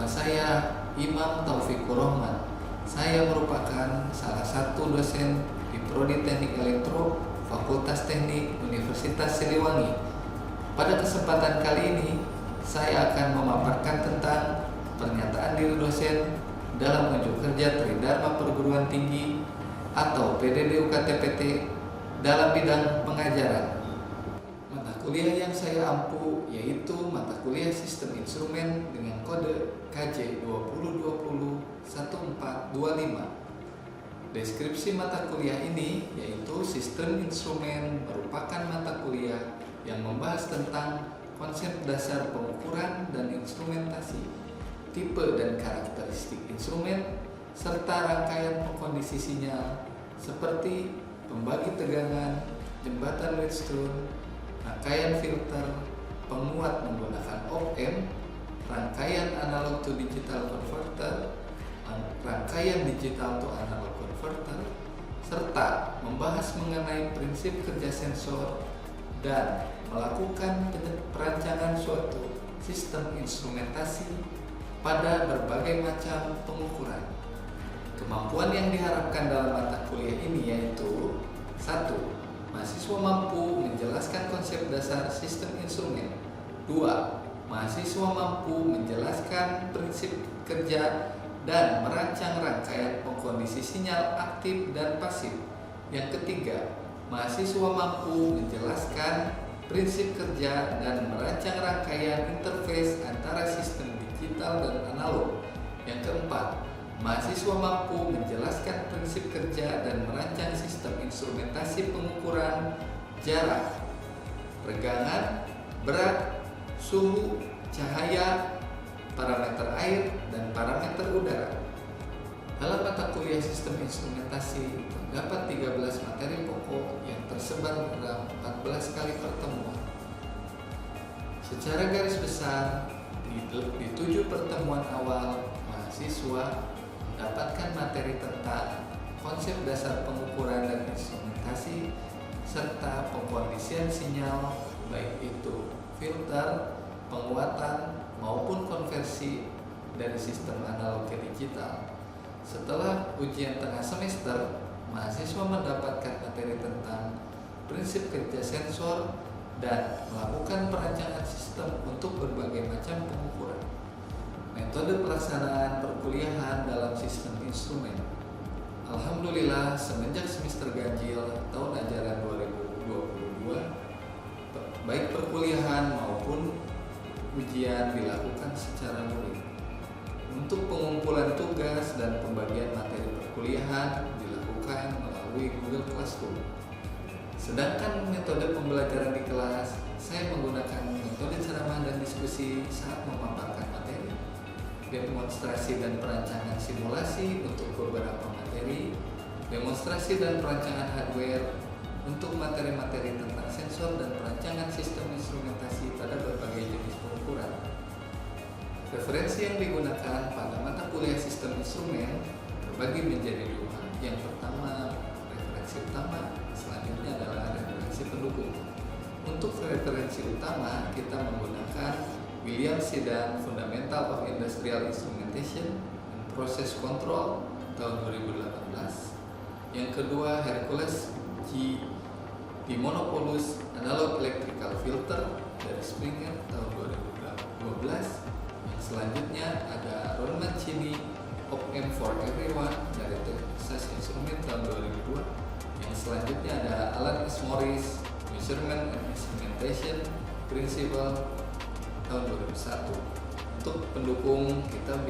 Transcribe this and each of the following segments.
saya Imam Taufikur Rahman. Saya merupakan salah satu dosen di Prodi Teknik Elektro Fakultas Teknik Universitas Siliwangi. Pada kesempatan kali ini, saya akan memaparkan tentang pernyataan diri dosen dalam unjuk kerja Tridharma Perguruan Tinggi atau PDD UKT-PT dalam bidang pengajaran. Mata kuliah yang saya ampu yaitu mata kuliah Sistem Instrumen dengan kode KJ 2020-1425. Deskripsi mata kuliah ini yaitu Sistem Instrumen merupakan mata kuliah yang membahas tentang konsep dasar pengukuran dan instrumentasi, tipe dan karakteristik instrumen, serta rangkaian pengkondisi sinyal seperti pembagi tegangan, jembatan Wheatstone, rangkaian filter, penguat menggunakan op-amp, rangkaian analog to digital converter, rangkaian digital to analog converter, serta membahas mengenai prinsip kerja sensor dan melakukan perancangan suatu sistem instrumentasi pada berbagai macam pengukuran. Kemampuan yang diharapkan dalam mata kuliah ini yaitu 1. Mahasiswa mampu menjelaskan konsep dasar sistem instrumen. 2. Mahasiswa mampu menjelaskan prinsip kerja dan merancang rangkaian pengkondisi sinyal aktif dan pasif. Yang ketiga, mahasiswa mampu menjelaskan prinsip kerja dan merancang rangkaian interface antara sistem digital dan analog. Yang keempat, mahasiswa mampu menjelaskan prinsip kerja dan merancang sistem instrumentasi pengukuran jarak, regangan, berat, suhu, cahaya, parameter air, dan parameter udara. Dalam mata kuliah sistem instrumentasi terdapat 13 materi pokok yang tersebar dalam 14 kali pertemuan. Secara garis besar, di 7 pertemuan awal, mahasiswa mendapatkan materi tentang konsep dasar pengukuran dan instrumentasi serta pengkondisian sinyal baik itu filter, penguatan maupun konversi dari sistem analog ke digital. Setelah ujian tengah semester, mahasiswa mendapatkan materi tentang prinsip kerja sensor dan melakukan perancangan sistem untuk berbagai macam pengukuran. Metode pelaksanaan perkuliahan dalam sistem instrumen. Alhamdulillah, semenjak semester ganjil tahun ajaran 2022, baik perkuliahan maupun ujian dilakukan secara luring. Untuk pengumpulan tugas dan pembagian materi perkuliahan dilakukan melalui Google Classroom. Sedangkan metode pembelajaran di kelas, saya menggunakan metode ceramah dan diskusi saat memaparkan materi, demonstrasi dan perancangan simulasi untuk beberapa materi, demonstrasi dan perancangan hardware untuk materi-materi tentang sensor dan perancangan sistem instrumentasi pada berbagai jenis pengukuran. Referensi yang digunakan pada mata kuliah sistem instrumen terbagi menjadi 2. Yang pertama, referensi utama, selanjutnya adalah referensi pendukung. Untuk referensi utama, kita menggunakan William Sidan Fundamental of Industrial Instrumentation and Process Control tahun 2018. Yang kedua, Hercules G. Dimonopoulos Analog Electrical Filter dari Springer tahun 2012. Yang selanjutnya ada Ron Mancini op-amp for Everyone dari Texas Instruments tahun 2002. Yang selanjutnya ada Alan S. Morris Measurement and Instrumentation Principle tahun 2001. Untuk pendukung, kita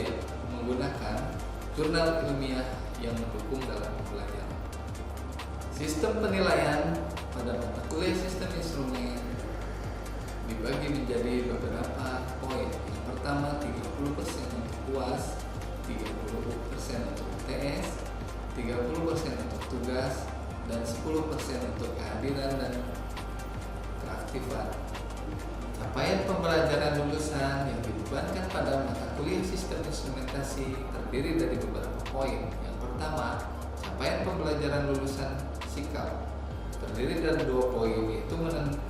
menggunakan jurnal ilmiah yang mendukung dalam pembelajaran. Sistem penilaian pada mata kuliah sistem instrumen dibagi menjadi beberapa poin. Yang pertama, 30% untuk UAS, 30% untuk UTS, 30% untuk tugas, dan 10% untuk kehadiran dan keaktifan. Capaian pembelajaran lulusan yang dibebankan pada mata kuliah sistem instrumentasi terdiri dari beberapa poin. Yang pertama, capaian pembelajaran lulusan sikap terdiri dari 2 poin, yaitu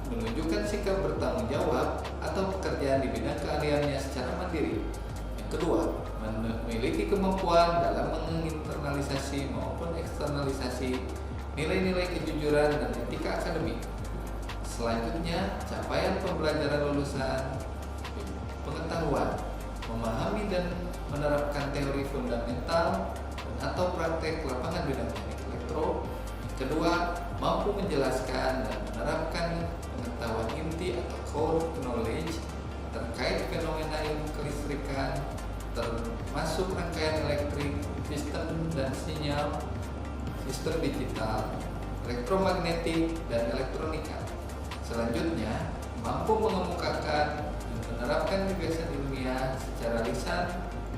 menunjukkan sikap bertanggung jawab atau pekerjaan di bidang keahliannya secara mandiri. Yang kedua, memiliki kemampuan dalam menginternalisasi maupun eksternalisasi nilai-nilai kejujuran dan etika akademik. Selanjutnya, capaian pembelajaran lulusan pengetahuan, memahami dan menerapkan teori fundamental atau praktek lapangan bidang teknik elektro. Kedua, mampu menjelaskan dan menerapkan pengetahuan inti atau core knowledge terkait fenomena ilmu kelistrikan, termasuk rangkaian elektrik, sistem dan sinyal, sistem digital, elektromagnetik, dan elektronika. Selanjutnya, mampu mengemukakan dan menerapkan gagasan ilmiah secara lisan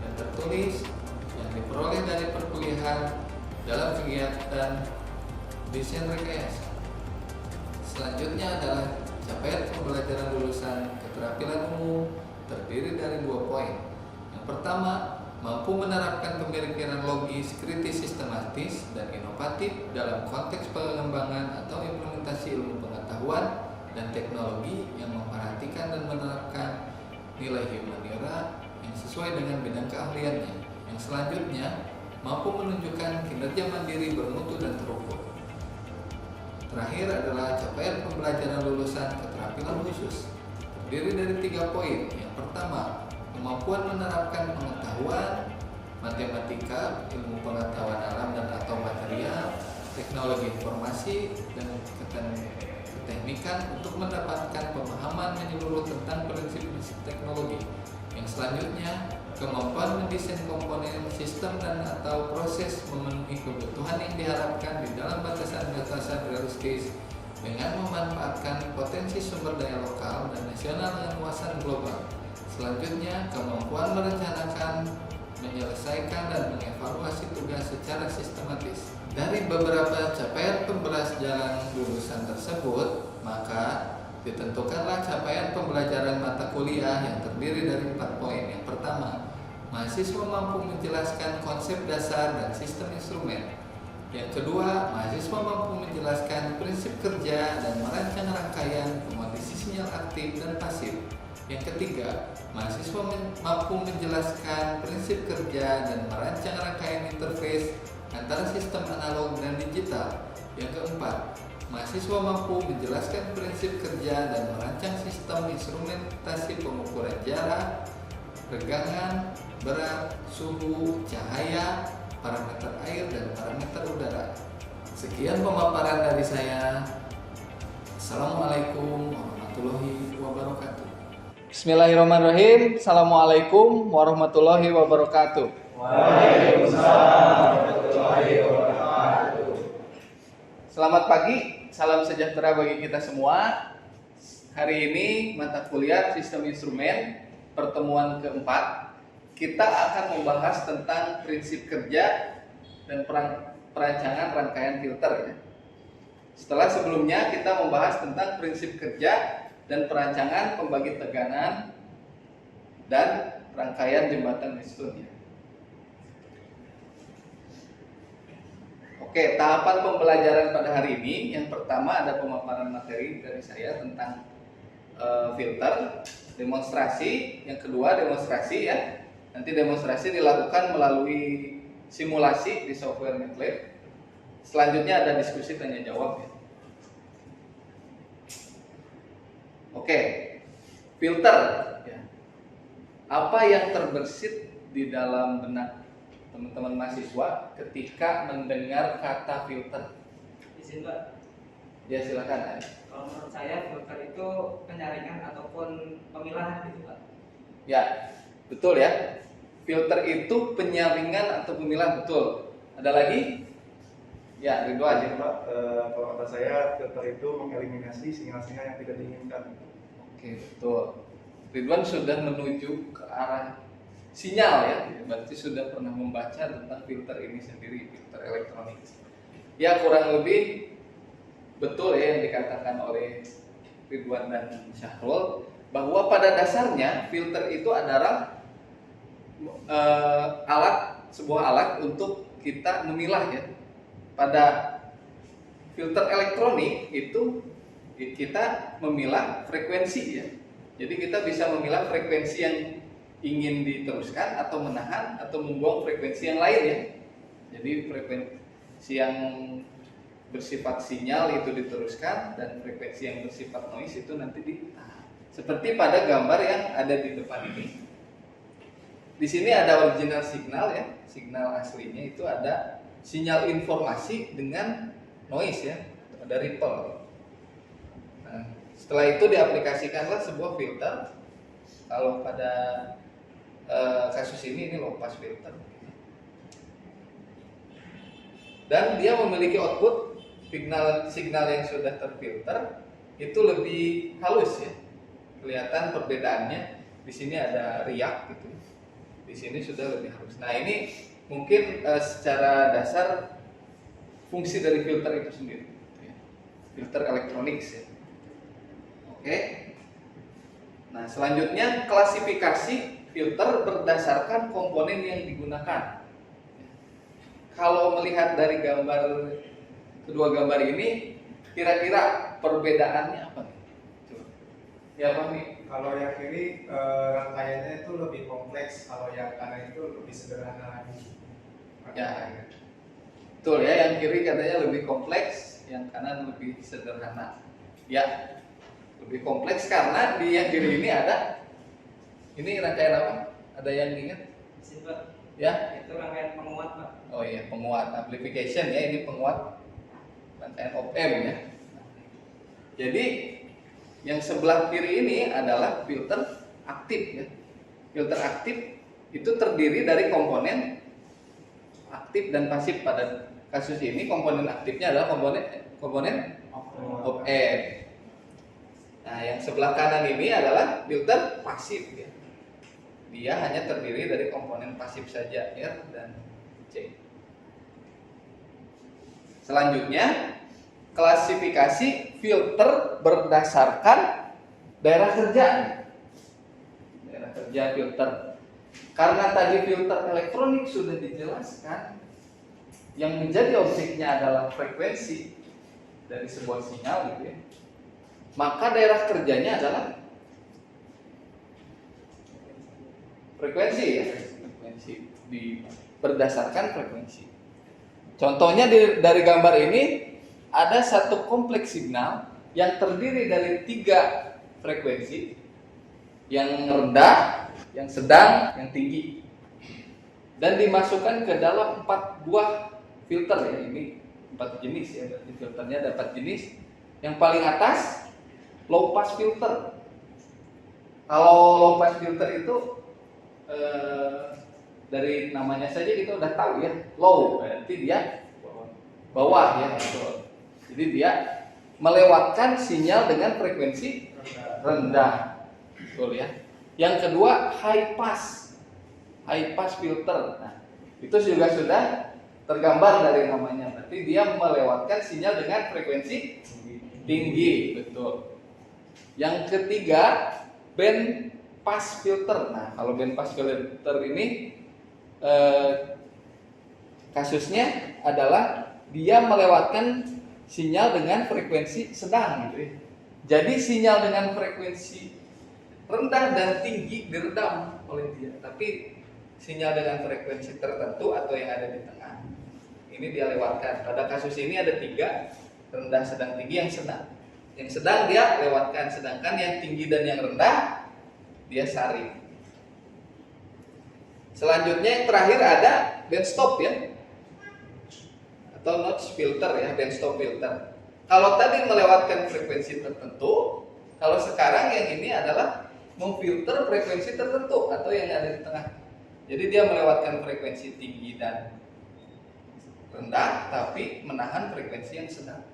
dan tertulis yang diperoleh dari perkuliahan dalam kegiatan desain rekayasa. Selanjutnya adalah capaian pembelajaran lulusan keterampilan umum terdiri dari 2 poin. Yang pertama, mampu menerapkan pemikiran logis, kritis, sistematis, dan inovatif dalam konteks pengembangan atau implementasi ilmu pengetahuan dan teknologi yang memperhatikan dan menerapkan nilai humaniora yang sesuai dengan bidang keahliannya. Yang selanjutnya, mampu menunjukkan kinerja mandiri, bermutu, dan terukur. Terakhir adalah capaian pembelajaran lulusan keterampilan khusus terdiri dari 3 poin. Yang pertama, kemampuan menerapkan pengetahuan matematika, ilmu pengetahuan alam dan atau material, teknologi informasi, dan keteknikan untuk mendapatkan pemahaman menyeluruh tentang prinsip-prinsip teknologi. Yang selanjutnya, kemampuan mendesain komponen sistem dan atau proses memenuhi kebutuhan yang diharapkan di dalam batasan-batasan realistis dengan memanfaatkan potensi sumber daya lokal dan nasional dengan luasan global. Selanjutnya, kemampuan merencanakan, menyelesaikan, dan mengevaluasi tugas secara sistematis. Dari beberapa capaian pembelajaran lulusan tersebut, maka ditentukanlah capaian pembelajaran mata kuliah yang terdiri dari 4 poin. Yang pertama, mahasiswa mampu menjelaskan konsep dasar dan sistem instrumen. Yang kedua, mahasiswa mampu menjelaskan prinsip kerja dan merancang rangkaian kondisi sinyal aktif dan pasif. Yang ketiga, mahasiswa mampu menjelaskan prinsip kerja dan merancang rangkaian interface antara sistem analog dan digital. Yang keempat, mahasiswa mampu menjelaskan prinsip kerja dan merancang sistem instrumentasi pengukuran jarak, regangan, berat, suhu, cahaya, parameter air, dan parameter udara. Sekian pemaparan dari saya. Assalamualaikum warahmatullahi wabarakatuh. Bismillahirrahmanirrahim. Assalamualaikum warahmatullahi wabarakatuh. Waalaikumsalam warahmatullahi wabarakatuh. Selamat pagi, salam sejahtera bagi kita semua. Hari ini mata kuliah sistem instrumen pertemuan keempat, kita akan membahas tentang prinsip kerja dan perancangan rangkaian filter. Setelah sebelumnya kita membahas tentang prinsip kerja dan perancangan pembagi tekanan dan rangkaian jembatan Wheatstone. Oke, tahapan pembelajaran pada hari ini, yang pertama ada pemaparan materi dari saya tentang filter, demonstrasi, yang kedua demonstrasi ya. Nanti demonstrasi dilakukan melalui simulasi di software MATLAB. Selanjutnya ada diskusi tanya jawab ya. Oke, filter ya. Apa yang terbersit di dalam benak teman-teman mahasiswa ketika mendengar kata filter? Izin Pak. Ya silakan. Kalau menurut saya filter itu penyaringan ataupun pemilahan gitu Pak. Ya, betul ya. Filter itu penyaringan atau pemilahan, betul. Ada lagi? Ya, Ridwan. Iya Pak, kalau kata saya filter itu mengeliminasi sinyal-sinyal yang tidak diinginkan. Oke, betul. Ridwan sudah menuju ke arah sinyal ya, berarti sudah pernah membaca tentang filter ini sendiri, filter elektronik. Ya, kurang lebih betul ya yang dikatakan oleh Ridwan dan Syahrul, bahwa pada dasarnya filter itu adalah sebuah alat untuk kita memilah ya. Pada filter elektronik itu kita memilah frekuensi ya. Jadi kita bisa memilah frekuensi yang ingin diteruskan atau menahan atau membuang frekuensi yang lain ya. Jadi frekuensi yang bersifat sinyal itu diteruskan dan frekuensi yang bersifat noise itu nanti ditahan. Seperti pada gambar yang ada di depan ini. Di sini ada original signal ya, signal aslinya itu ada sinyal informasi dengan noise ya, ada ripple. Nah, setelah itu diaplikasikanlah sebuah filter. Kalau pada kasus ini low pass filter. Dan dia memiliki output signal yang sudah terfilter itu lebih halus ya. Kelihatan perbedaannya. Di sini ada riak gitu. Di sini sudah lebih halus. Nah, ini mungkin secara dasar fungsi dari filter itu sendiri. Filter elektronik ya. Oke. Nah, selanjutnya klasifikasi filter berdasarkan komponen yang digunakan. Kalau melihat dari kedua gambar ini, kira-kira perbedaannya apa nih? Coba. Ya, Pak nih. Kalau yang kiri rangkaiannya itu lebih kompleks, kalau yang kanan itu lebih sederhana lagi. Ya, betul ya. Yang kiri katanya lebih kompleks, yang kanan lebih sederhana. Ya, lebih kompleks karena di yang kiri ini ada. Ini rangkaian apa? Ada yang ingat? Silver. Ya. Itu rangkaian penguat, Pak. Oh iya, penguat amplification ya, ini penguat rangkaian op-amp ya. Jadi yang sebelah kiri ini adalah filter aktif ya. Filter aktif itu terdiri dari komponen aktif dan pasif. Pada kasus ini komponen aktifnya adalah komponen op-amp. Nah, yang sebelah kanan ini adalah filter pasif ya. Dia hanya terdiri dari komponen pasif saja, R dan C. Selanjutnya, klasifikasi filter berdasarkan daerah kerja. Daerah kerja filter. Karena tadi filter elektronik sudah dijelaskan, yang menjadi objeknya adalah frekuensi dari sebuah sinyal gitu ya. Maka daerah kerjanya adalah frekuensi ya, frekuensi berdasarkan frekuensi. Contohnya dari gambar ini ada satu kompleks signal yang terdiri dari 3 frekuensi, yang rendah, yang sedang, yang tinggi, dan dimasukkan ke dalam 4 buah filter ya. Ini 4 jenis ya, berarti filternya ada 4 jenis. Yang paling atas low pass filter. Kalau low pass filter itu dari namanya saja kita udah tahu ya, low berarti dia bawah ya, betul. Jadi dia melewatkan sinyal dengan frekuensi rendah, betul ya. Yang kedua high pass filter. Nah, itu juga sudah tergambar dari namanya, berarti dia melewatkan sinyal dengan frekuensi tinggi, betul. Yang ketiga band pass filter. Nah, kalau band pass filter ini kasusnya adalah dia melewatkan sinyal dengan frekuensi sedang gitu ya. Jadi sinyal dengan frekuensi rendah dan tinggi diredam oleh dia, tapi sinyal dengan frekuensi tertentu atau yang ada di tengah ini dia lewatkan. Pada kasus ini ada 3, rendah, sedang, tinggi. Yang sedang dia lewatkan, sedangkan yang tinggi dan yang rendah dia saring. Selanjutnya yang terakhir ada band stop ya, atau notch filter ya, band stop filter. Kalau tadi melewatkan frekuensi tertentu, kalau sekarang yang ini adalah memfilter frekuensi tertentu atau yang ada di tengah. Jadi dia melewatkan frekuensi tinggi dan rendah, tapi menahan frekuensi yang sedang.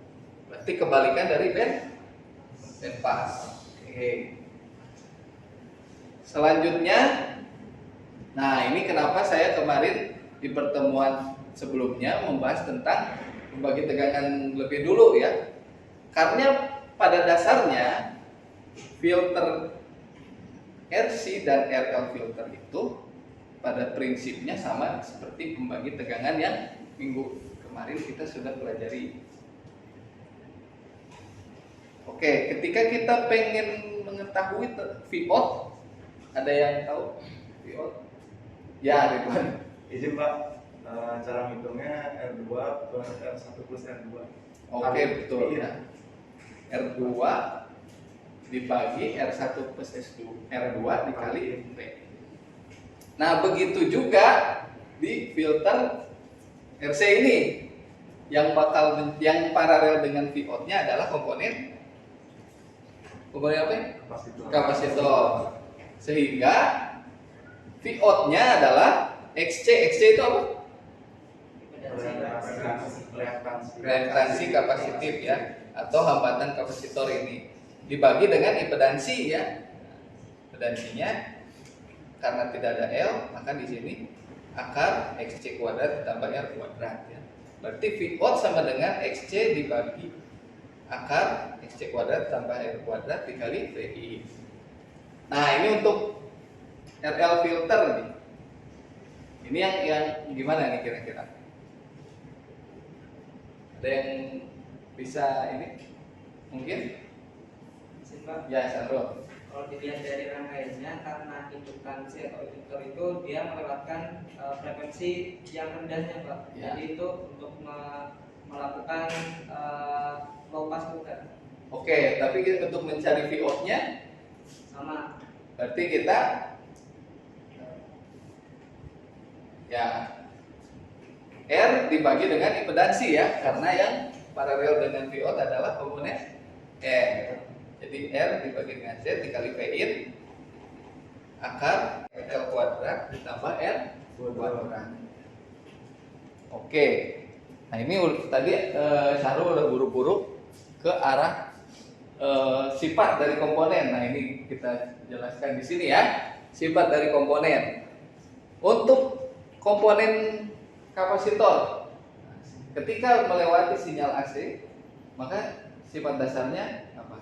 Berarti kebalikan dari band pass. Oke. Selanjutnya, nah ini kenapa saya kemarin di pertemuan sebelumnya membahas tentang membagi tegangan lebih dulu ya. Karena pada dasarnya filter RC dan RL filter itu pada prinsipnya sama seperti pembagi tegangan yang minggu kemarin kita sudah pelajari. Oke, ketika kita pengen mengetahui Vout, ada yang tahu VO. Ya, Ridwan. Izin Pak, cara ngitungnya R2 plus R1 plus R2. Oke, betul ya. R2 dibagi R1 plus R2 dikali V. Nah, begitu juga di filter RC ini yang paralel dengan VO-nya adalah komponen apa ya? Kapasitor. Sehingga VO-nya adalah XC. XC itu apa? Reaktansi kapasitif ya, atau hambatan kapasitor ini dibagi dengan impedansi ya. Impedansinya karena tidak ada L, maka di sini akar XC kuadrat ditambah R kuadrat ya. Berarti VO sama dengan XC dibagi akar XC kuadrat tambah R kuadrat dikali VI. Nah, ini untuk RL filter nih. Ini yang gimana nih kira-kira? Ada yang bisa ini? Mungkin? Pak. Ya, Sandro. Kalau dilihat dari rangkaiannya, karena induktansi atau induktor itu dia melewatkan frekuensi yang rendahnya, Pak. Ya. Jadi itu untuk melakukan low pass filter. Oke, tapi untuk mencari VO-nya Sama. berarti kita ya R dibagi dengan impedansi ya, karena yang paralel dengan VO adalah komponen R. Jadi R dibagi dengan Z dikali Vin akar L kuadrat ditambah R kuadrat. Oke. Nah, ini tadi Syahrul udah buru-buru ke arah sifat dari komponen. Nah, ini kita jelaskan di sini ya. Sifat dari komponen. Untuk komponen kapasitor, ketika melewati sinyal AC, maka sifat dasarnya apa?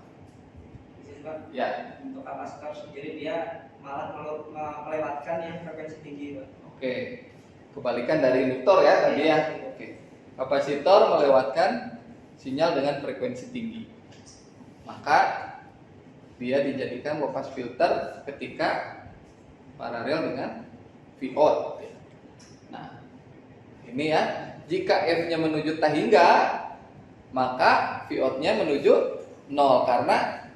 Pak. Ya. Untuk kapasitor sendiri dia malah melewatkan yang frekuensi tinggi, Pak. Oke. Kebalikan dari induktor ya tadi ya. Oke. Kapasitor melewatkan sinyal dengan frekuensi tinggi. Maka dia dijadikan low pass filter ketika paralel dengan VO. Nah, ini ya, jika F-nya menuju tahingga, maka VO-nya menuju 0 karena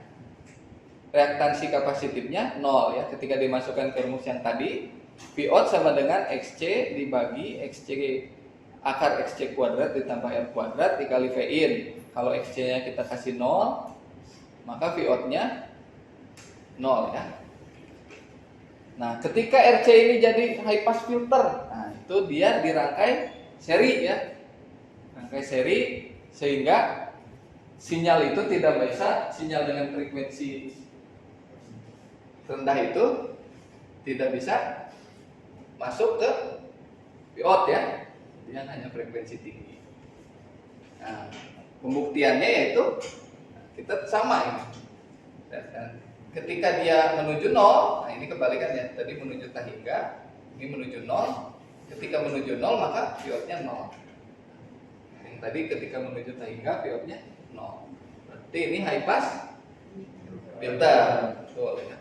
reaktansi kapasitifnya 0 ya. Ketika dimasukkan ke rumus yang tadi, VO sama dengan XC dibagi XC akar XC kuadrat ditambah R kuadrat dikali Vin. Kalau XC-nya kita kasih 0, maka VO-nya 0 ya. Nah, ketika RC ini jadi high pass filter, nah itu dia dirangkai seri ya. Rangkai seri sehingga sinyal itu tidak bisa, sinyal dengan frekuensi rendah itu tidak bisa masuk ke VO ya. Dia hanya frekuensi tinggi. Nah, pembuktiannya yaitu kita sama ini. Dan ketika dia menuju 0, nah ini kebalikannya. Tadi menuju tahingga, ini menuju 0. Ketika menuju 0 maka VO-nya 0. Yang tadi ketika menuju tahingga VO-nya 0. Berarti ini high pass filter. Betul ya.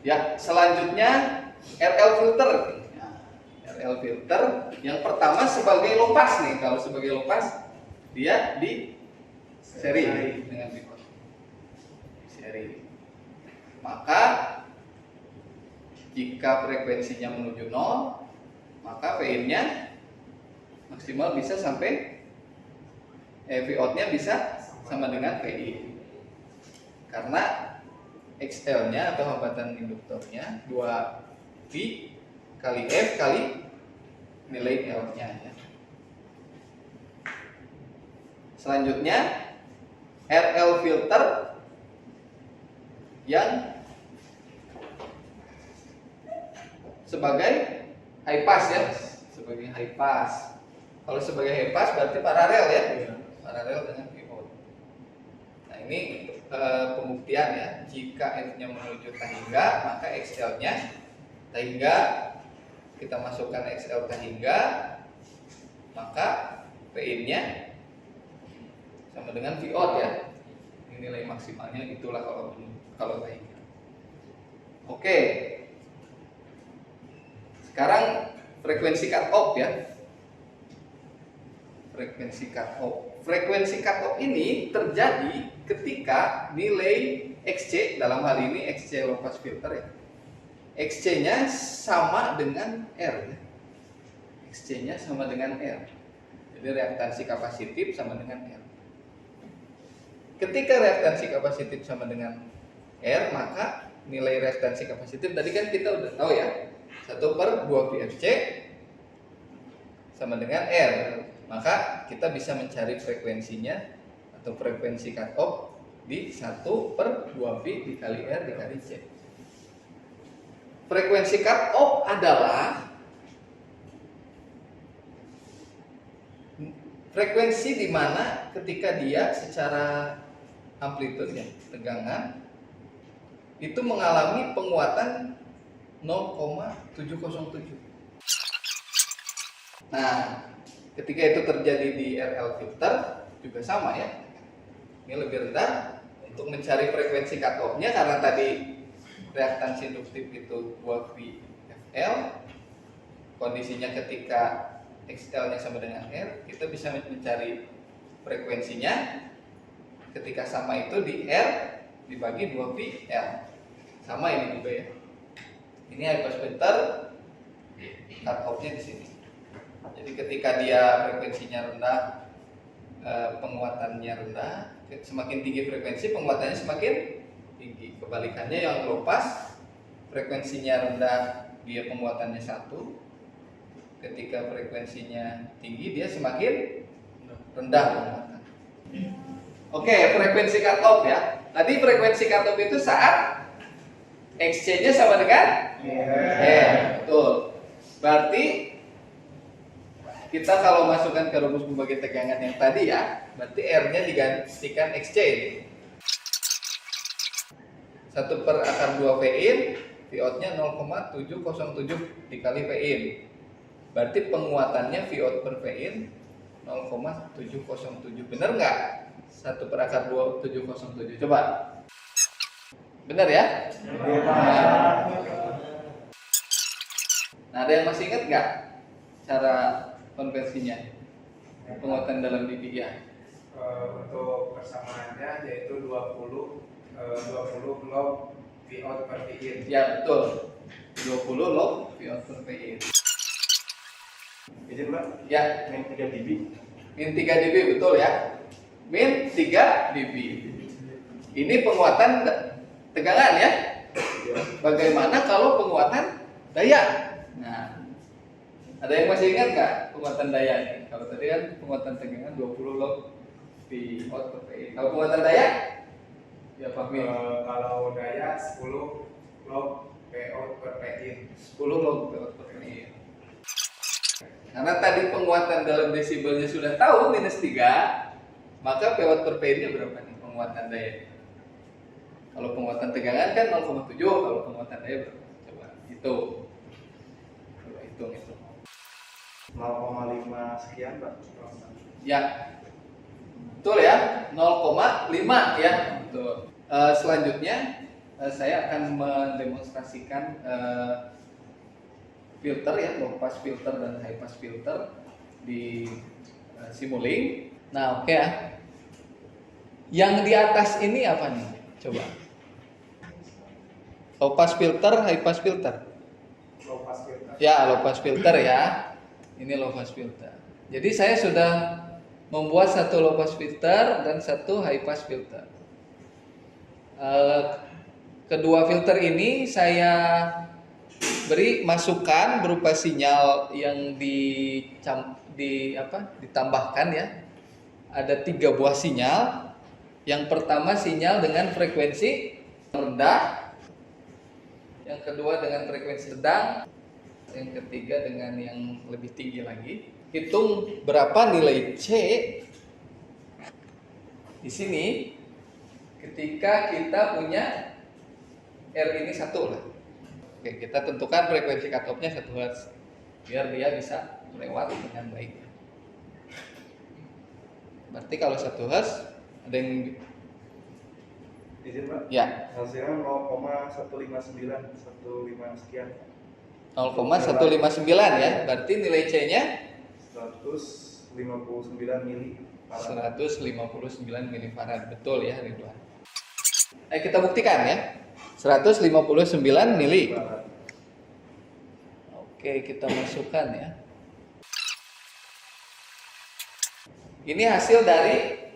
Ya, selanjutnya RL filter. RL filter yang pertama sebagai low pass nih. Kalau sebagai low pass dia di seri dengan VO. Seri. Maka jika frekuensinya menuju 0, maka Vin-nya maksimal bisa sampai VO-nya bisa sama dengan VI. Karena XL-nya atau hambatan induktornya 2V kali F kali nilai L-nya ya. Selanjutnya RL filter yang sebagai high pass ya, sebagai high pass. Kalau sebagai high pass berarti paralel ya, paralel dengan VO. Nah, ini pembuktian ya. Jika F-nya menuju tahingga, maka XL-nya tahingga kita masukkan XL tahingga, maka Vin-nya sama dengan VO ya. Ini nilai maksimalnya itulah kalau tahingga. Oke. Sekarang frekuensi cut off ya. Frekuensi cut off. Frekuensi cut off ini terjadi ketika nilai XC, dalam hal ini XC low pass filter ya. XC-nya sama dengan R ya. XC-nya sama dengan R. Jadi reaktansi kapasitif sama dengan R. Ketika reaktansi kapasitif sama dengan R, maka nilai reaktansi kapasitif tadi kan kita udah tahu ya, 1/2 VFC sama dengan R. Maka kita bisa mencari frekuensinya atau frekuensi cut off di 1/2 V dikali R dikali C. Frekuensi cut off adalah frekuensi di mana ketika dia secara amplitude ya, tegangan itu mengalami penguatan 0,707. Nah, ketika itu terjadi di RL filter juga sama ya. Ini lebih rendah. Untuk mencari frekuensi cut off-nya karena tadi reaktansi induktif itu 2VFL, kondisinya ketika XL-nya sama dengan R, kita bisa mencari frekuensinya ketika sama itu di R dibagi 2VL. Sama ini juga ya. Ini high pass filter, cut off-nya di sini. Jadi ketika dia frekuensinya rendah, penguatannya rendah, semakin tinggi frekuensi, penguatannya semakin tinggi. Kebalikannya yang low pass, frekuensinya rendah, dia penguatannya 1. Ketika frekuensinya tinggi, dia semakin rendah penguatan. Oke, frekuensi cut off ya. Tadi frekuensi cut off itu saat XC-nya sama dengan betul. Berarti kita kalau masukkan ke rumus pembagi tegangan yang tadi ya, berarti R-nya digantikan XC ini. 1/2 Vin, Vout-nya 0,707 dikali Vin. Berarti penguatannya Vout per Vin 0,707. Benar nggak? 1/2 Coba. Benar ya? Nah, ada yang masih ingat nggak cara konversinya? Penguatan dalam dB ya. Untuk persamaannya yaitu 20 log Vout per Vin. Ya, betul. 20 log Vout per Vin. Izin Pak, Ya, min 3 dB. min 3 dB betul ya. Min 3 dB. Ini penguatan tegangan ya. Bagaimana kalau penguatan daya? Nah, ada yang masih ingat nggak penguatan daya ini? Kalau tadi kan penguatan tegangan 20 log Vout per Vin. Kalau penguatan daya? Ya Pak Min. Kalau daya 10 log Vout per Vin. 10 log Vout per Vin. Karena tadi penguatan dalam desibelnya sudah tahu minus 3, maka Vout per Vin-nya berapa nih penguatan daya? Kalau penguatan tegangan kan 0,7, kalau penguatan daya berapa? Coba hitung. Coba hitung itu. 0,5 sekian Pak. Ya. Betul ya? 0,5 ya. Betul. Selanjutnya saya akan mendemonstrasikan filter ya, low pass filter dan high pass filter di Simulink. Nah, oke ya. Yang di atas ini apa nih? Coba. Low pass filter, high pass filter. Low pass filter. Ya, low pass filter ya. Ini low pass filter. Jadi saya sudah membuat satu low pass filter dan satu high pass filter. Kedua filter ini saya beri masukan berupa sinyal yang ditambahkan ya. Ada 3 buah sinyal. Yang pertama sinyal dengan frekuensi rendah, yang kedua dengan frekuensi sedang, yang ketiga dengan yang lebih tinggi lagi. Hitung berapa nilai C di sini ketika kita punya R ini 1 lah. Oke, kita tentukan frekuensi cut off-nya 1 Hz biar dia bisa lewat dengan baik. Berarti kalau 1 Hz ada yang Izin Pak. Ya, Hasilnya 0,159, 15 sekian. 0,159 ya. Berarti nilai C-nya 159 mili. 159 milifarad. Betul ya, Ridwan. Kita buktikan ya. 159 mili. Oke, kita masukkan ya. Ini hasil dari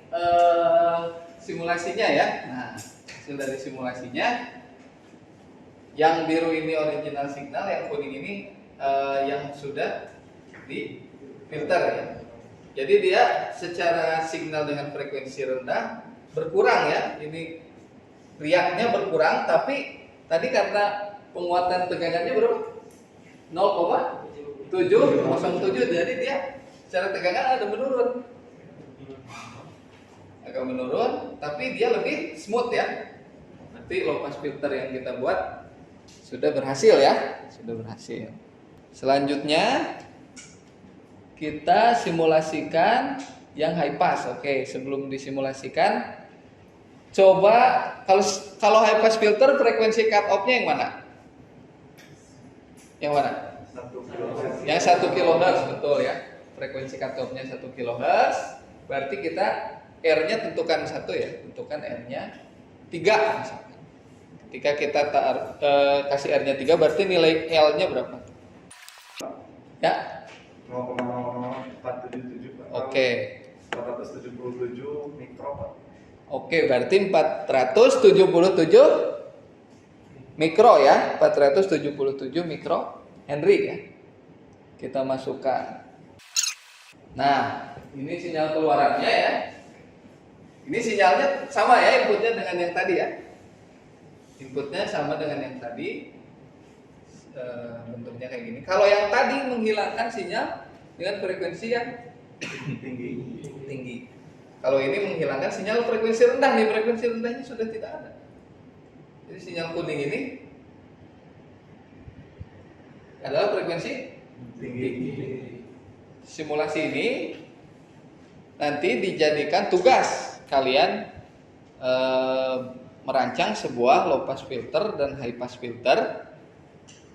simulasinya ya. Nah, hasil dari simulasinya. Yang biru ini original signal, yang kuning ini yang sudah di filter ya. Jadi dia secara signal dengan frekuensi rendah berkurang ya. Ini riaknya berkurang, tapi tadi karena penguatan tegangannya berapa? 0,707. Jadi dia secara tegangan ada menurun. Agak menurun, tapi dia lebih smooth ya. Berarti low pass filter yang kita buat sudah berhasil ya. Sudah berhasil. Selanjutnya kita simulasikan yang high pass. Oke, sebelum disimulasikan, coba kalau high pass filter frekuensi cut off-nya yang mana? Yang mana? 1 kHz. Yang 1 kHz, betul ya. Frekuensi cut off-nya 1 kHz. Berarti kita R-nya tentukan 1 ya. Tentukan R-nya 3 misalkan. Ketika kita kasih R-nya 3, berarti nilai L-nya berapa? Ya. 0,00477 Pak. Oke. 477 mikro Pak. Oke, berarti 477 mikro ya. 477 mikro Henry ya. Kita masukkan. Nah, ini sinyal keluarannya ya. Ini sinyalnya sama ya, inputnya dengan yang tadi ya. Inputnya sama dengan yang tadi. Bentuknya kayak gini. Kalau yang tadi menghilangkan sinyal dengan frekuensi yang tinggi. Kalau ini menghilangkan sinyal frekuensi rendah, nih frekuensi rendahnya sudah tidak ada. Jadi sinyal kuning ini adalah frekuensi tinggi. Simulasi ini nanti dijadikan tugas kalian merancang sebuah low pass filter dan high pass filter.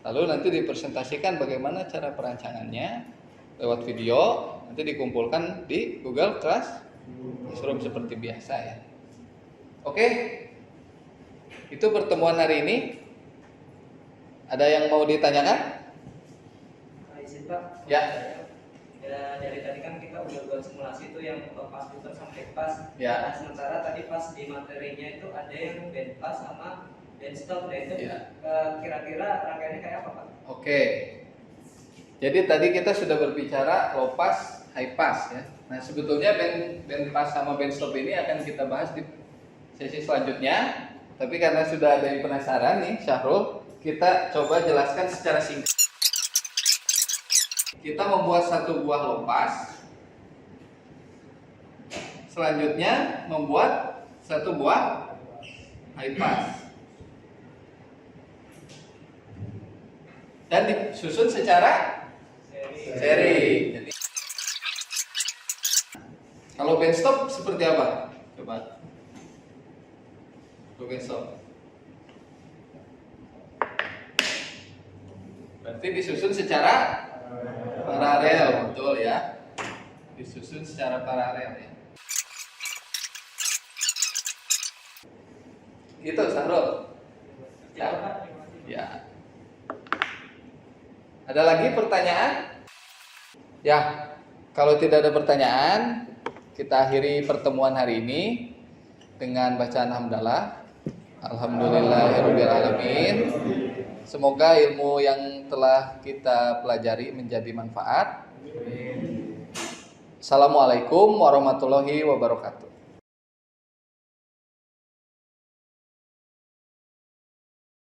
Lalu nanti dipresentasikan bagaimana cara perancangannya lewat video, nanti dikumpulkan di Google Classroom seperti biasa ya. Oke, itu pertemuan hari ini. Ada yang mau ditanyakan? Izin Pak. Ya. Ya, dari tadi kan kita udah buat simulasi itu yang pas filter sampai pas. Ya. Nah, sementara tadi pas di materinya itu ada yang band pass sama band stop. Nah, itu Ya. Kira-kira rangkaiannya kayak apa Pak? Oke. Jadi tadi kita sudah berbicara low pass, high pass ya. Nah, sebetulnya band pass sama band stop ini akan kita bahas di sesi selanjutnya. Tapi karena sudah ada yang penasaran nih, Syahrul, kita coba jelaskan secara singkat. Kita membuat satu buah low pass. Selanjutnya membuat satu buah high pass. Dan disusun secara seri. Jadi, kalau band stop seperti apa? Coba. Kalau band stop. Berarti disusun secara paralel, betul ya? Disusun secara paralel ya. Gitu, Sandro. Ya. Ada lagi pertanyaan? Ya, kalau tidak ada pertanyaan, kita akhiri pertemuan hari ini dengan bacaan hamdalah. Alhamdulillahirabbil alamin. Semoga ilmu yang telah kita pelajari menjadi manfaat. Assalamualaikum warahmatullahi wabarakatuh.